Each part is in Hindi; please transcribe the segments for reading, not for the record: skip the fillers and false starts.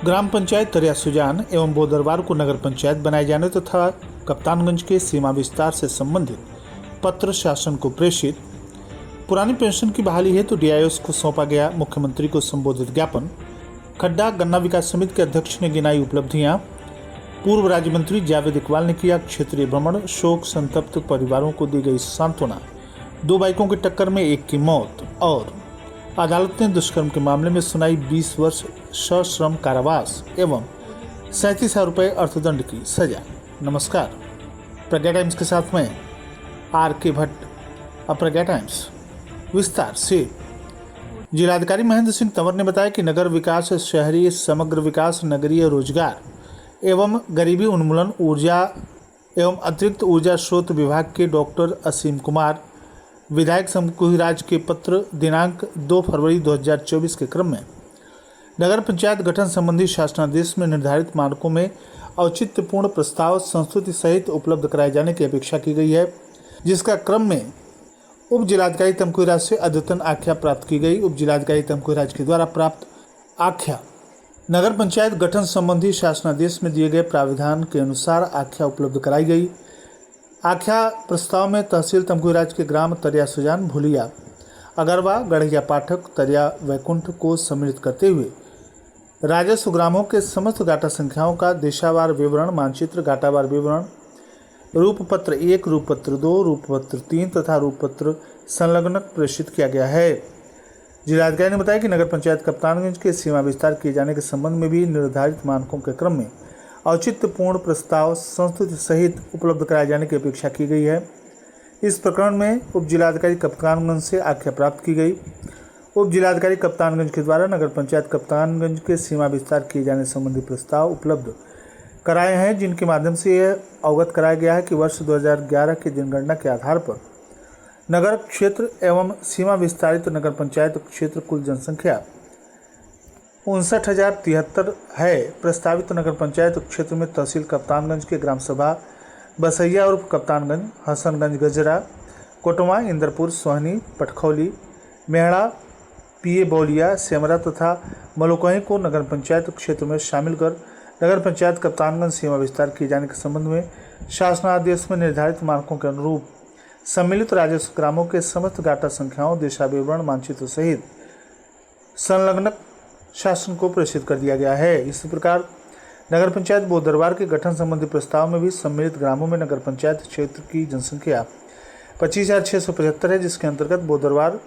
ग्राम पंचायत तरिया सुजान एवं बोदरवार को नगर पंचायत बनाए जाने तथा कप्तानगंज के सीमा विस्तार से संबंधित पत्र शासन को प्रेषित। पुरानी पेंशन की बहाली हेतु डीआईओ को सौंपा गया मुख्यमंत्री को संबोधित ज्ञापन। खड्डा गन्ना विकास समिति के अध्यक्ष ने गिनाई उपलब्धियां। पूर्व राज्य मंत्री जावेद इकबाल ने किया क्षेत्रीय भ्रमण। शोक संतप्त परिवारों को दी गई सांत्वना। 2 बाइकों की टक्कर में एक की मौत। और अदालत ने दुष्कर्म के मामले में सुनाई 20 वर्ष सश्रम कारावास एवं 37,000 रुपये अर्थदंड की सजा। नमस्कार, प्रज्ञा टाइम्स के साथ में आर.के. भट्ट। अब प्रज्ञा टाइम्स विस्तार से। जिलाधिकारी महेंद्र सिंह तंवर ने बताया कि नगर विकास, शहरी समग्र विकास, नगरीय रोजगार एवं गरीबी उन्मूलन, ऊर्जा एवं अतिरिक्त ऊर्जा स्रोत विभाग के डॉक्टर असीम कुमार विधायक तमकुहीराज के पत्र दिनांक 2 फरवरी 2024 के क्रम में नगर पंचायत गठन संबंधी शासनादेश में निर्धारित मानकों में औचित्यपूर्ण प्रस्ताव संस्तुति सहित उपलब्ध कराए जाने की अपेक्षा की गई है, जिसका क्रम में उप जिलाधिकारी तमकुहीराज से अद्यतन आख्या प्राप्त की गई। उप जिलाधिकारी तमकुहीराज के द्वारा प्राप्त आख्या नगर पंचायत गठन संबंधी शासनादेश में दिए गए प्राविधान के अनुसार आख्या उपलब्ध कराई गई। आख्या प्रस्ताव में तहसील तमकुहीराज के ग्राम तरिया सुजान, भूलिया, अगरवा, गढ़िया पाठक, तरिया वैकुंठ को सम्मिलित करते हुए राजस्व ग्रामों के समस्त गाटा संख्याओं का देशावार विवरण, मानचित्र, गाटावार विवरण, रूपपत्र 1, रूपपत्र 2, रूपपत्र 3 तथा रूपपत्र संलग्न प्रेषित किया गया है। जिलाधिकारी ने बताया कि नगर पंचायत कप्तानगंज के सीमा विस्तार किए जाने के संबंध में भी निर्धारित मानकों के क्रम में औचित्यपूर्ण प्रस्ताव संस्तुति सहित उपलब्ध कराए जाने की अपेक्षा की गई है। इस प्रकरण में उप जिलाधिकारी कप्तानगंज से आख्या प्राप्त की गई। उप जिलाधिकारी कप्तानगंज के द्वारा नगर पंचायत कप्तानगंज के सीमा विस्तार किए जाने संबंधी प्रस्ताव उपलब्ध कराए हैं, जिनके माध्यम से यह अवगत कराया गया है कि वर्ष 2011 की जनगणना के आधार पर नगर क्षेत्र एवं सीमा विस्तारित नगर पंचायत क्षेत्र कुल जनसंख्या 59,073 है। प्रस्तावित नगर पंचायत क्षेत्र में तहसील कप्तानगंज के ग्राम सभा बसैया उर्फ कप्तानगंज, हसनगंज, गजरा, कोटवा, इंदरपुर, सोहनी, पटखौली, मेहड़ा, पीए बौलिया, सेमरा तथा मलोकही को नगर पंचायत क्षेत्र में शामिल कर नगर पंचायत कप्तानगंज सीमा विस्तार किए जाने के संबंध में शासनादेश में निर्धारित मानकों के अनुरूप सम्मिलित राजस्व ग्रामों के समस्त गाटा संख्याओं, देशा विवरण, मानचित्र सहित संलग्न शासन को प्रेषित कर दिया गया है। इसी प्रकार नगर पंचायत बोदरवार के गठन संबंधी प्रस्ताव में भी सम्मिलित ग्रामों में नगर पंचायत क्षेत्र की जनसंख्या 25,675 है, जिसके अंतर्गत बोदरवार,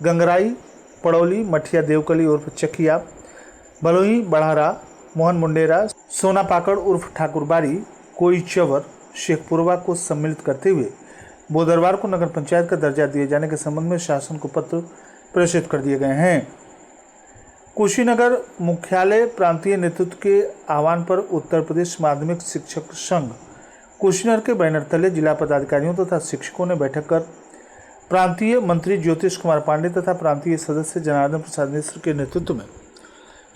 गंगराई, पड़ौली, मठिया देवकली उर्फ चकिया, बलोही, बढ़ारा, मोहन मुंडेरा, सोना पाकड़ उर्फ ठाकुरबाड़ी, कोई चवर, शेखपुरवा को सम्मिलित करते हुए बोदरवार को नगर पंचायत का दर्जा दिए जाने के संबंध में शासन को पत्र प्रेषित कर दिए गए हैं। कुशीनगर मुख्यालय प्रांतीय नेतृत्व के आह्वान पर उत्तर प्रदेश माध्यमिक शिक्षक संघ कुशीनगर के बैनर तले जिला पदाधिकारियों तथा शिक्षकों ने बैठक कर प्रांतीय मंत्री ज्योतिष कुमार पांडे तथा प्रांतीय सदस्य जनार्दन प्रसाद मिश्र के नेतृत्व में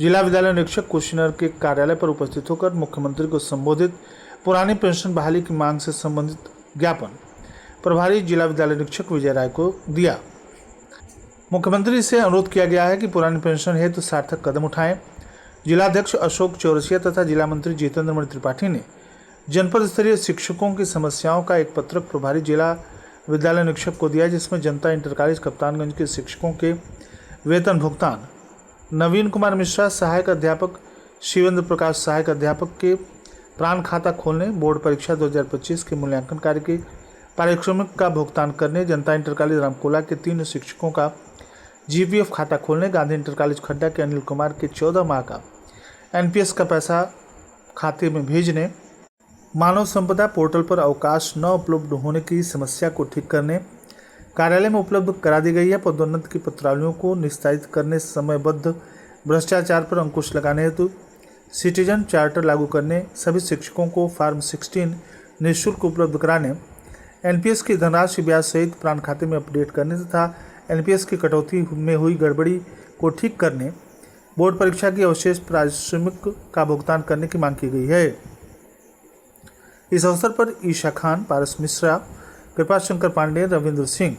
जिला विद्यालय निरीक्षक कुशीनगर के कार्यालय पर उपस्थित होकर मुख्यमंत्री को संबोधित पुरानी पेंशन बहाली की मांग से संबंधित ज्ञापन प्रभारी जिला विद्यालय निरीक्षक विजय राय को दिया। मुख्यमंत्री से अनुरोध किया गया है कि पुरानी पेंशन हेतु सार्थक कदम उठाएं। जिलाध्यक्ष अशोक चौरसिया तथा जिला मंत्री जितेंद्र मणि त्रिपाठी ने जनपद स्तरीय शिक्षकों की समस्याओं का एक पत्रक प्रभारी जिला विद्यालय निरीक्षक को दिया, जिसमें जनता इंटर कॉलेज कप्तानगंज के शिक्षकों के वेतन भुगतान, नवीन कुमार मिश्रा सहायक अध्यापक, शिवेंद्र प्रकाश सहायक अध्यापक के प्राण खाता खोलने, बोर्ड परीक्षा 2025 के मूल्यांकन कार्य के पारिश्रमिक का भुगतान करने, जनता इंटर कॉलेज रामकोला के 3 शिक्षकों का जीपीएफ खाता खोलने, गांधी इंटर कॉलेज खड्डा के अनिल कुमार के 14 माह का एनपीएस का पैसा खाते में भेजने, मानव संपदा पोर्टल पर अवकाश न उपलब्ध होने की समस्या को ठीक करने, कार्यालय में उपलब्ध करा दी गई है। पदोन्नति की पत्रावलियों को निस्तारित करने, समयबद्ध भ्रष्टाचार पर अंकुश लगाने हेतु सिटीजन चार्टर लागू करने, सभी शिक्षकों को फॉर्म 16 निःशुल्क उपलब्ध कराने, एनपीएस की धनराशि ब्याज सहित प्राण खाते में अपडेट करने तथा एनपीएस की कटौती में हुई गड़बड़ी को ठीक करने, बोर्ड परीक्षा की अवशेष पारिश्रमिक का भुगतान करने की मांग की गई है। इस अवसर पर ईशा खान, पारस मिश्रा, कृपा शंकर पांडे, रविंद्र सिंह,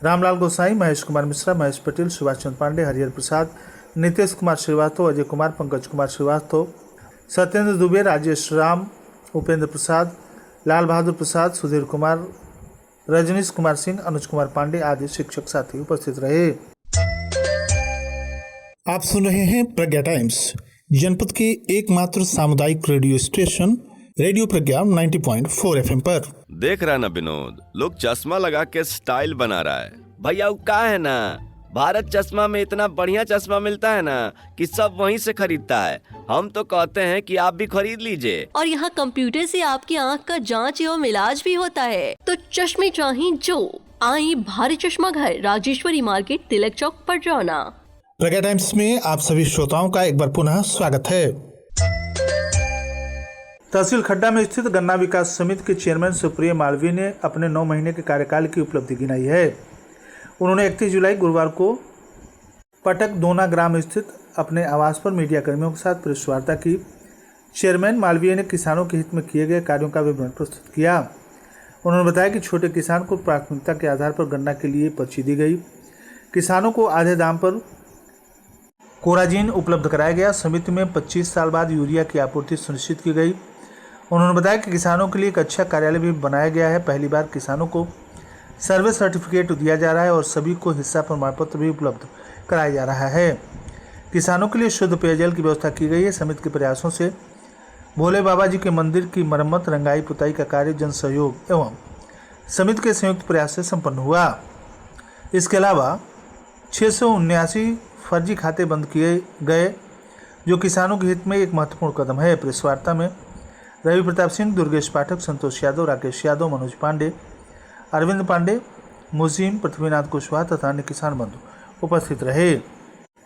रामलाल गोसाई, महेश कुमार मिश्रा, महेश पटेल, सुभाष चंद्र पांडे, हरिहर प्रसाद, नीतीश कुमार श्रीवास्तव, अजय कुमार, पंकज कुमार श्रीवास्तव, सत्येंद्र दुबे, राजेश राम, उपेंद्र प्रसाद, लाल बहादुर प्रसाद, सुधीर कुमार, रजनीश कुमार सिंह, अनुज कुमार पांडे आदि शिक्षक साथी उपस्थित रहे। आप सुन रहे हैं प्रज्ञा टाइम्स, जनपद के एकमात्र सामुदायिक रेडियो स्टेशन रेडियो प्रज्ञा 90.4 FM पर। देख रहा है ना विनोद, लोग चश्मा लगा के स्टाइल बना रहा है। भैया वो का है ना, भारत चश्मा में इतना बढ़िया चश्मा मिलता है ना कि सब वहीं से खरीदता है। हम तो कहते हैं कि आप भी खरीद लीजिए। और यहाँ कंप्यूटर से आपकी आँख का जांच एवं इलाज भी होता है। तो चश्मे चाहिए जो, आई भारत चश्मा घर, राजेश्वरी मार्केट, तिलक चौक, पटरौना। प्रज्ञा टाइम्स में आप सभी श्रोताओं का एक बार पुनः स्वागत है। तहसील खड्डा में स्थित गन्ना विकास समिति के चेयरमैन सुप्रिया मालवीय ने अपने 9 महीने के कार्यकाल की उपलब्धि गिनाई है। उन्होंने 31 जुलाई गुरुवार को पटक दोना ग्राम स्थित अपने आवास पर मीडिया कर्मियों के साथ प्रेस वार्ता की। चेयरमैन मालवीय ने किसानों के हित में किए गए कार्यों का विवरण प्रस्तुत किया। उन्होंने बताया कि छोटे किसान को प्राथमिकता के आधार पर गन्ना के लिए पर्ची दी गई। किसानों को आधे दाम पर कोराजीन उपलब्ध कराया गया। समिति में 25 साल बाद यूरिया की आपूर्ति सुनिश्चित की गई। उन्होंने बताया कि किसानों के लिए एक अच्छा कार्यालय भी बनाया गया है। पहली बार किसानों को सर्वे सर्टिफिकेट दिया जा रहा है और सभी को हिस्सा प्रमाण पत्र भी उपलब्ध कराया जा रहा है। किसानों के लिए शुद्ध पेयजल की व्यवस्था की गई है। समिति के प्रयासों से भोले बाबा जी के मंदिर की मरम्मत, रंगाई पुताई का कार्य जन सहयोग एवं समिति के संयुक्त प्रयास से संपन्न हुआ। इसके अलावा 679 फर्जी खाते बंद किए गए, जो किसानों के हित में एक महत्वपूर्ण कदम है। प्रेस वार्ता में रवि प्रताप सिंह, दुर्गेश पाठक, संतोष यादव, राकेश यादव, मनोज पांडे, अरविंद पांडे, मुजीम, पृथ्वीनाथ कुशवाहा तथा अन्य किसान बंधु उपस्थित रहे।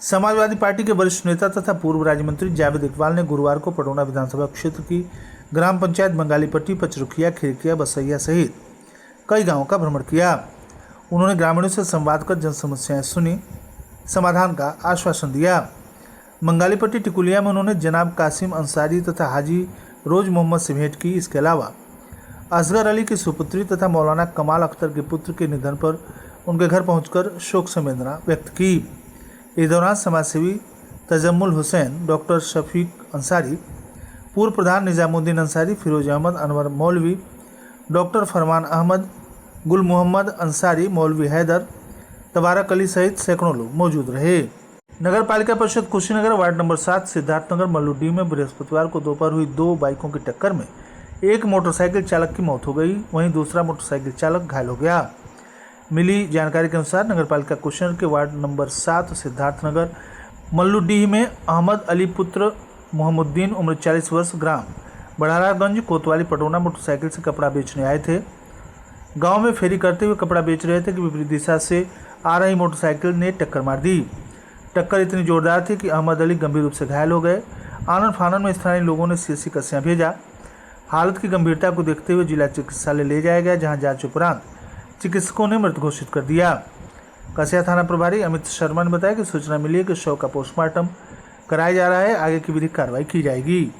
समाजवादी पार्टी के वरिष्ठ नेता तथा पूर्व राज्य मंत्री जावेद इकबाल ने गुरुवार को पटौना विधानसभा क्षेत्र की ग्राम पंचायत बंगालीपट्टी, पचरुखिया, खिरकिया, बसैया सहित कई गाँवों का भ्रमण किया। उन्होंने ग्रामीणों से संवाद कर जन समस्याएं सुनी, समाधान का आश्वासन दिया। बंगालीपट्टी टिकुलिया में उन्होंने जनाब कासिम अंसारी तथा हाजी रोज मोहम्मद से भेंट की। इसके अलावा असगर अली की सुपुत्री तथा मौलाना कमाल अख्तर के पुत्र के निधन पर उनके घर पहुंचकर शोक संवेदना व्यक्त की। इस दौरान समाजसेवी तजम्मुल हुसैन, डॉक्टर शफीक अंसारी, पूर्व प्रधान निजामुद्दीन अंसारी, फिरोज अहमद, अनवर मौलवी, डॉक्टर फरमान अहमद, गुल मोहम्मद अंसारी, मौलवी हैदर, तबारक अली सहित सैकड़ों लोग मौजूद रहे। नगर पालिका परिषद कुशीनगर वार्ड नंबर 7 सिद्धार्थनगर मल्लूडीह में बृहस्पतिवार को दोपहर हुई 2 बाइकों की टक्कर में एक मोटरसाइकिल चालक की मौत हो गई, वहीं दूसरा मोटरसाइकिल चालक घायल हो गया। मिली जानकारी के अनुसार नगर पालिका कुशीनगर के वार्ड नंबर 7 सिद्धार्थनगर मल्लूडीह में अहमद अली पुत्र मोहम्मदुद्दीन, उम्र 40 वर्ष, ग्राम बढ़ारागंज, कोतवाली, पटौना मोटरसाइकिल से कपड़ा बेचने आए थे। गाँव में फेरी करते हुए कपड़ा बेच रहे थे कि विपरीत दिशा से आ रही मोटरसाइकिल ने टक्कर मार दी। टक्कर इतनी जोरदार थी कि अहमद अली गंभीर रूप से घायल हो गए। आनन फानन में स्थानीय लोगों ने सीएससी कस्या भेजा। हालत की गंभीरता को देखते हुए जिला चिकित्सालय ले जाया गया, जहां जांच उपरांत चिकित्सकों ने मृत घोषित कर दिया। कस्या थाना प्रभारी अमित शर्मा ने बताया कि सूचना मिली है कि शव का पोस्टमार्टम कराया जा रहा है, आगे की विधिक कार्रवाई की जाएगी।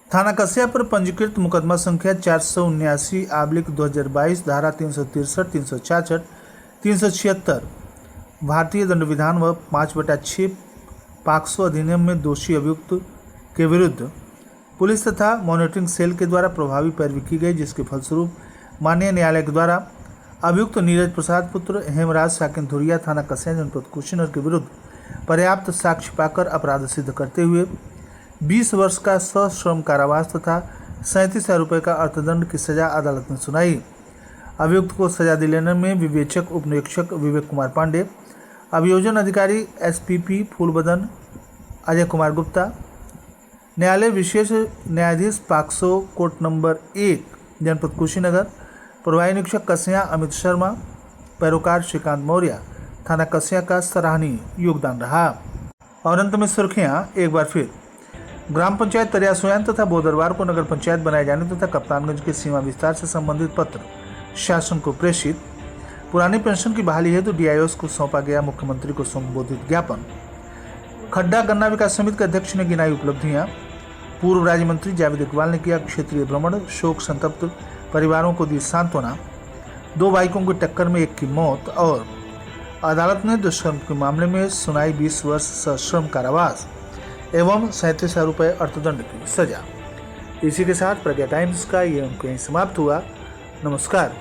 थाना कस्या पर पंजीकृत मुकदमा संख्या 479/2022, धारा 363, 366, 376 भारतीय दंड विधान व 5/6 पॉक्सो अधिनियम में दोषी अभियुक्त के विरुद्ध पुलिस तथा मॉनिटरिंग सेल के द्वारा प्रभावी पैरवी की गई, जिसके फलस्वरूप माननीय न्यायालय के द्वारा अभियुक्त नीरज प्रसाद पुत्र हेमराज साकिन धुरिया, थाना कस्या, जनपद कुशीनगर के विरुद्ध पर्याप्त साक्ष्य पाकर अपराध सिद्ध करते हुए 20 वर्ष का सश्रम कारावास तथा 37,000 रुपये का अर्थदंड की सजा अदालत ने सुनाई। अभियुक्त को सजा दिलाने में विवेचक उप निरीक्षक विवेक कुमार पांडे, अभियोजन अधिकारी एसपीपी फूलबदन अजय कुमार गुप्ता, न्यायालय विशेष न्यायाधीश पॉक्सो कोर्ट नंबर 1 जनपद कुशीनगर, प्रभारी निरीक्षक कस्या अमित शर्मा, पैरोकार श्रीकांत मौर्य, थाना कस्या का सराहनीय योगदान रहा। और अंत में सुर्खियां एक बार फिर। ग्राम पंचायत तरियासोयान तथा बोदरवार को नगर पंचायत बनाए जाने तथा कप्तानगंज के सीमा विस्तार से संबंधित पत्र शासन को प्रेषित। पुरानी पेंशन की बहाली हेतु डीआईओएस को सौंपा गया मुख्यमंत्री को संबोधित ज्ञापन। खड्डा गन्ना विकास समिति के अध्यक्ष ने गिनाई उपलब्धियां। पूर्व राज्य मंत्री जावेद इकबाल ने किया क्षेत्रीय भ्रमण, शोक संतप्त परिवारों को दी सांत्वना। 2 बाइकों की टक्कर में एक की मौत। और अदालत ने दुष्कर्म के मामले में सुनाई 20 वर्ष सश्रम कारावास एवं 37,000 रुपये अर्थदंड की सजा। इसी के साथ प्रज्ञा टाइम्स का ये अंक यहीं समाप्त हुआ। नमस्कार।